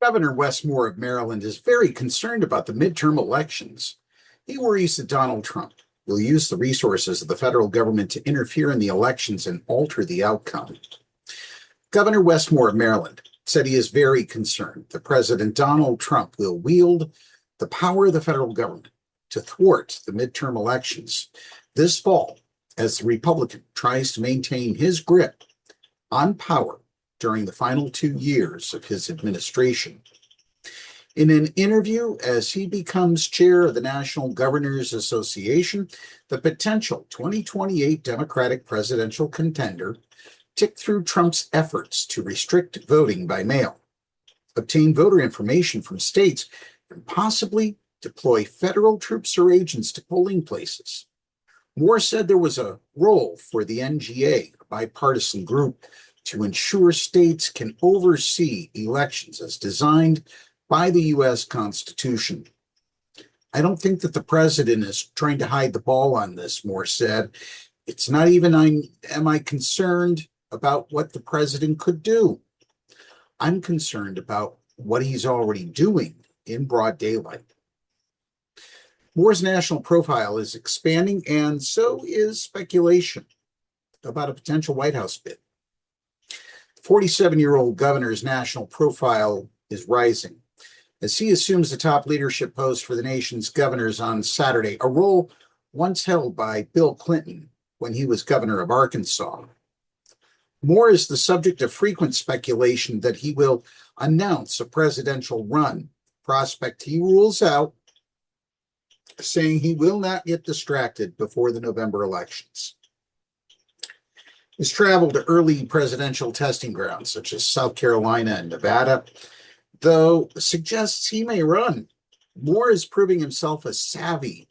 Governor Wes Moore of Maryland is very concerned about the midterm elections. He worries that Donald Trump will use the resources of the federal government to interfere in the elections and alter the outcome. Governor Wes Moore of Maryland said he is very concerned that President Donald Trump will wield the power of the federal government to thwart the midterm elections this fall as the Republican tries to maintain his grip on power during the final 2 years of his administration. In an interview as he becomes chair of the National Governors Association, the potential 2028 Democratic presidential contender ticked through Trump's efforts to restrict voting by mail, obtain voter information from states, and possibly deploy federal troops or agents to polling places. Moore said there was a role for the NGA, a bipartisan group, to ensure states can oversee elections as designed by the U.S. Constitution. I don't think that the president is trying to hide the ball on this, Moore said. It's not even am I concerned about what the president could do. I'm concerned about what he's already doing in broad daylight. Moore's national profile is expanding, and so is speculation about a potential White House bid. The 47-year-old governor's national profile is rising as he assumes the top leadership post for the nation's governors on Saturday, a role once held by Bill Clinton when he was governor of Arkansas. Moore is the subject of frequent speculation that he will announce a presidential run, prospect he rules out, saying he will not get distracted before the November elections. His travel to early presidential testing grounds, such as South Carolina and Nevada, though suggests he may run. Moore is proving himself a savvy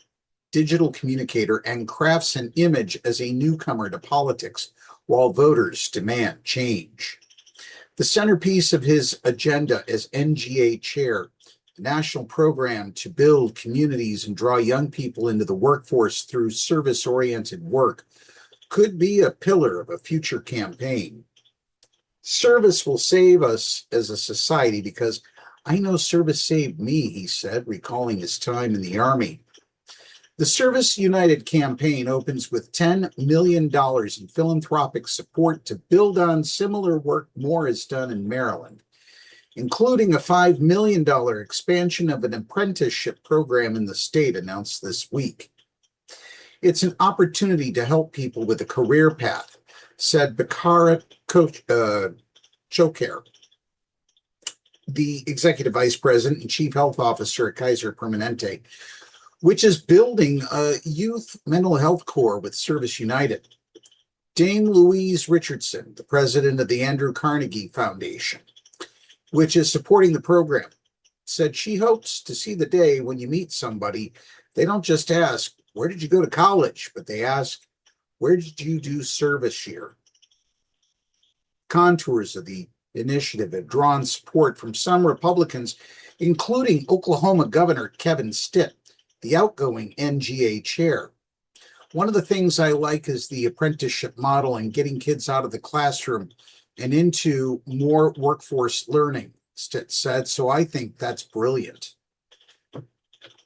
digital communicator and crafts an image as a newcomer to politics while voters demand change. The centerpiece of his agenda as NGA chair, a national program to build communities and draw young people into the workforce through service-oriented work, could be a pillar of a future campaign. Service will save us as a society because I know service saved me, he said, recalling his time in the Army. The Service United campaign opens with $10 million in philanthropic support to build on similar work Moore has done in Maryland, including a $5 million expansion of an apprenticeship program in the state announced this week. It's an opportunity to help people with a career path, said Bakara Chokare, the executive vice president and chief health officer at Kaiser Permanente, which is building a youth mental health corps with Service United. Dame Louise Richardson, the president of the Andrew Carnegie Foundation, which is supporting the program, said she hopes to see the day when you meet somebody, they don't just ask, where did you go to college? But they ask, where did you do service here? Contours of the initiative have drawn support from some Republicans, including Oklahoma Governor Kevin Stitt, the outgoing NGA chair. One of the things I like is the apprenticeship model and getting kids out of the classroom and into more workforce learning, Stitt said, so I think that's brilliant.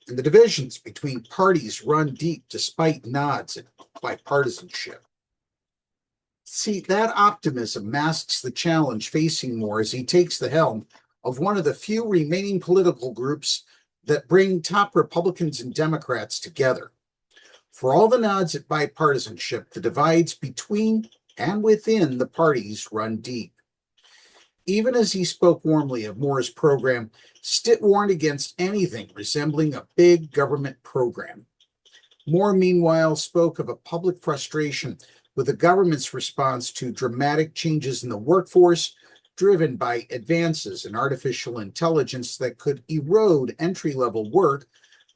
And the divisions between parties run deep despite nods at bipartisanship. See, that optimism masks the challenge facing Moore as he takes the helm of one of the few remaining political groups that bring top Republicans and Democrats together. For all the nods at bipartisanship, the divides between and within the parties run deep. Even as he spoke warmly of Moore's program, Stitt warned against anything resembling a big government program. Moore, meanwhile, spoke of a public frustration with the government's response to dramatic changes in the workforce, driven by advances in artificial intelligence that could erode entry-level work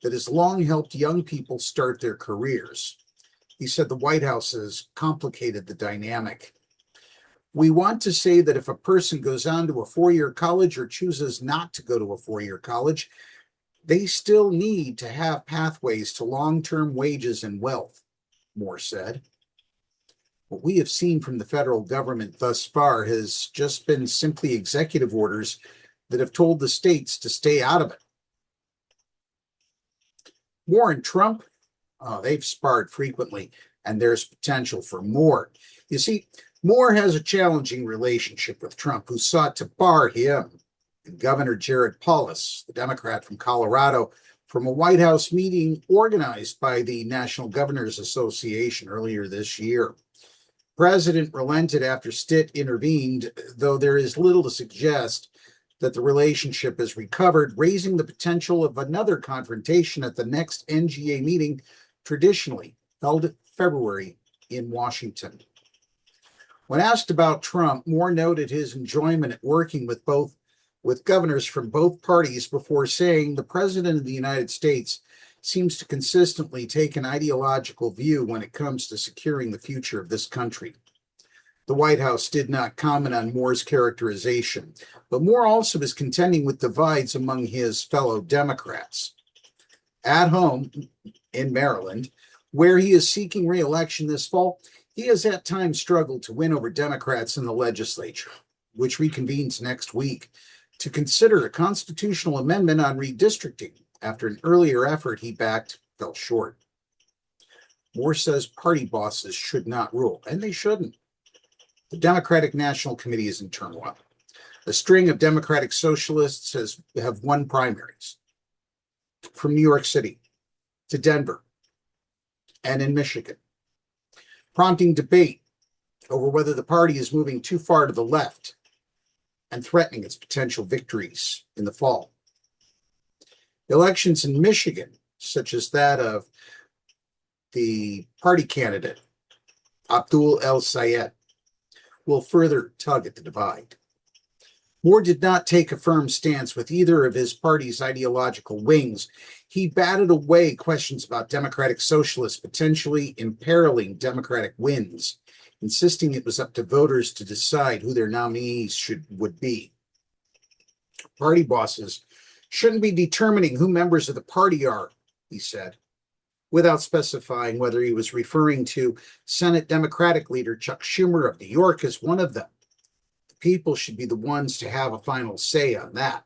that has long helped young people start their careers. He said the White House has complicated the dynamic. We want to say that if a person goes on to a four-year college or chooses not to go to a four-year college, they still need to have pathways to long-term wages and wealth, Moore said. What we have seen from the federal government thus far has just been simply executive orders that have told the states to stay out of it. Moore and Trump, they've sparred frequently, and there's potential for more. You see, Moore has a challenging relationship with Trump, who sought to bar him and Governor Jared Polis, the Democrat from Colorado, from a White House meeting organized by the National Governors Association earlier this year. The president relented after Stitt intervened, though there is little to suggest that the relationship has recovered, raising the potential of another confrontation at the next NGA meeting, traditionally held in February in Washington. When asked about Trump, Moore noted his enjoyment at working with governors from both parties before saying the president of the United States seems to consistently take an ideological view when it comes to securing the future of this country. The White House did not comment on Moore's characterization, but Moore also is contending with divides among his fellow Democrats. At home in Maryland, where he is seeking re-election this fall, he has at times struggled to win over Democrats in the legislature, which reconvenes next week, to consider a constitutional amendment on redistricting after an earlier effort he backed fell short. Moore says party bosses should not rule, and they shouldn't. The Democratic National Committee is in turmoil. A string of Democratic socialists have won primaries, from New York City to Denver and in Michigan, prompting debate over whether the party is moving too far to the left and threatening its potential victories in the fall. Elections in Michigan, such as that of the party candidate Abdul El-Sayed, will further tug at the divide. Moore did not take a firm stance with either of his party's ideological wings. He batted away questions about Democratic socialists potentially imperiling Democratic wins, insisting it was up to voters to decide who their nominees would be. Party bosses shouldn't be determining who members of the party are, he said, without specifying whether he was referring to Senate Democratic leader Chuck Schumer of New York as one of them. The people should be the ones to have a final say on that.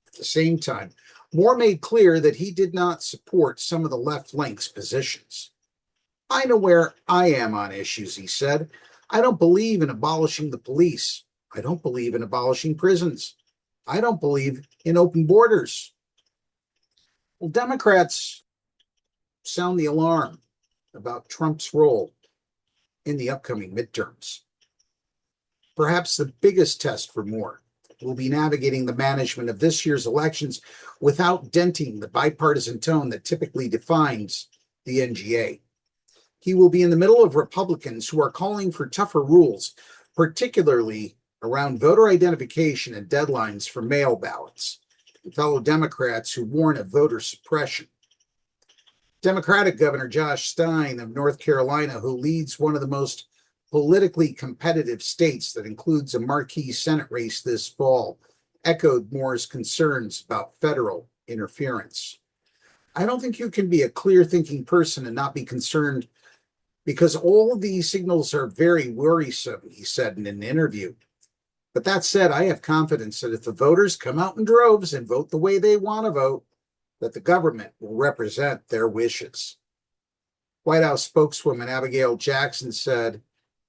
At the same time, Moore made clear that he did not support some of the left wing's positions. I know where I am on issues, he said. I don't believe in abolishing the police. I don't believe in abolishing prisons. I don't believe in open borders. Well, Democrats sound the alarm about Trump's role in the upcoming midterms. Perhaps the biggest test for Moore will be navigating the management of this year's elections without denting the bipartisan tone that typically defines the NGA. He will be in the middle of Republicans who are calling for tougher rules, particularly around voter identification and deadlines for mail ballots, and fellow Democrats who warn of voter suppression. Democratic Governor Josh Stein of North Carolina, who leads one of the most politically competitive states that includes a marquee Senate race this fall, echoed Moore's concerns about federal interference. I don't think you can be a clear-thinking person and not be concerned because all of these signals are very worrisome, he said in an interview. But that said, I have confidence that if the voters come out in droves and vote the way they want to vote, that the government will represent their wishes. White House spokeswoman Abigail Jackson said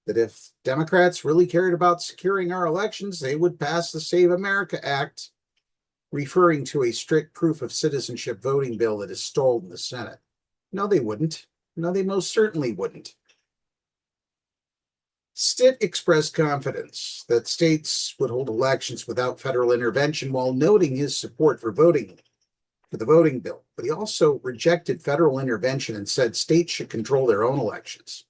that if Democrats really cared about securing our elections, they would pass the Save America Act, referring to a strict proof of citizenship voting bill that is stalled in the Senate. No, they wouldn't. No, they most certainly wouldn't. Stitt expressed confidence that states would hold elections without federal intervention while noting his support for the voting bill, but he also rejected federal intervention and said states should control their own elections.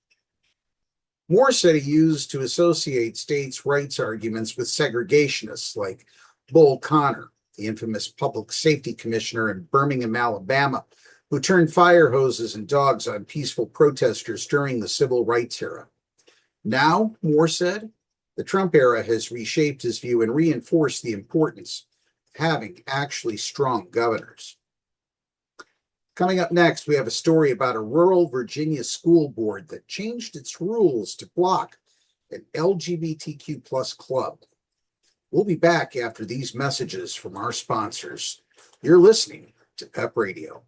Moore said he used to associate states' rights arguments with segregationists like Bull Connor, the infamous public safety commissioner in Birmingham, Alabama, who turned fire hoses and dogs on peaceful protesters during the civil rights era. Now, Moore said, the Trump era has reshaped his view and reinforced the importance of having actually strong governors. Coming up next, we have a story about a rural Virginia school board that changed its rules to block an LGBTQ plus club. We'll be back after these messages from our sponsors. You're listening to PEP Radio.